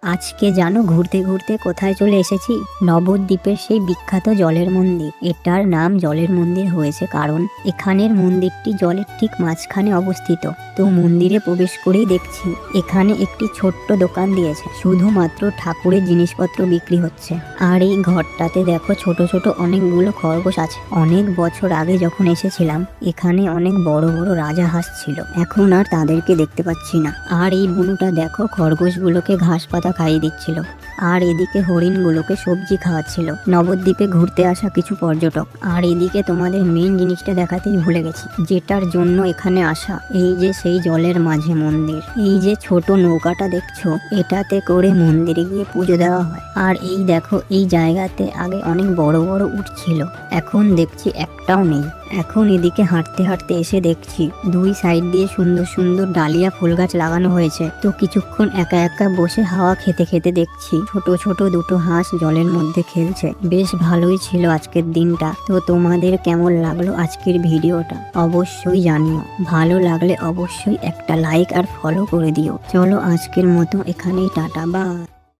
আজকে জানো ঘুরতে ঘুরতে কোথায় চলে এসেছি? নবদ্বীপের সেই বিখ্যাত জলের মন্দির। এটার নাম জলের মন্দির হয়েছে কারণ এখানের মন্দিরটি জলের ঠিক মাঝখানে অবস্থিত। তো মন্দিরে প্রবেশ করেই দেখছি এখানে একটি ছোট্ট দোকান দিয়েছে, শুধুমাত্র ঠাকুরের জিনিসপত্র বিক্রি হচ্ছে। আর এই ঘরটাতে দেখো ছোট ছোট অনেকগুলো খরগোশ আছে। অনেক বছর আগে যখন এসেছিলাম এখানে অনেক বড় বড় রাজা হাঁস ছিল, এখন আর তাদেরকে দেখতে পাচ্ছি না। আর এই বুনুটা দেখো খরগোশগুলোকে ঘাস পাতা খাইয়ে দিচ্ছিল, আর এদিকে হরিণগুলোকে সবজি খাওয়াচ্ছিল। নবদ্বীপে ঘুরতে আসা কিছু পর্যটক। আর এদিকে তোমাদের মেন জিনিসটা দেখাতেই ভুলে গেছি, যেটার জন্য এখানে আসা। এই যে সেই জলের মাঝে মন্দির, এই যে ছোট নৌকাটা দেখছো, এটাতে করে মন্দিরে গিয়ে পুজো দেওয়া হয়। আর এই দেখো এই জায়গাতে আগে অনেক বড় বড় উট ছিল, এখন দেখছি একটাও নেই। এখন এদিকে হাঁটতে হাঁটতে এসে দেখছি দুই সাইড দিয়ে সুন্দর সুন্দর ডালিয়া ফুল গাছ লাগানো হয়েছে। তো কিছুক্ষণ একা একা বসে হাওয়া খেতে খেতে দেখছি ছোট ছোট দুটো হাঁস জলের মধ্যে খেলছে। বেশ ভালোই ছিল আজকের দিনটা। তো তোমাদের কেমন লাগলো আজকের ভিডিওটা অবশ্যই জানিও। ভালো লাগলে অবশ্যই একটা লাইক আর ফলো করে দিও। চলো আজকের মতো এখানেই টাটা, বাই।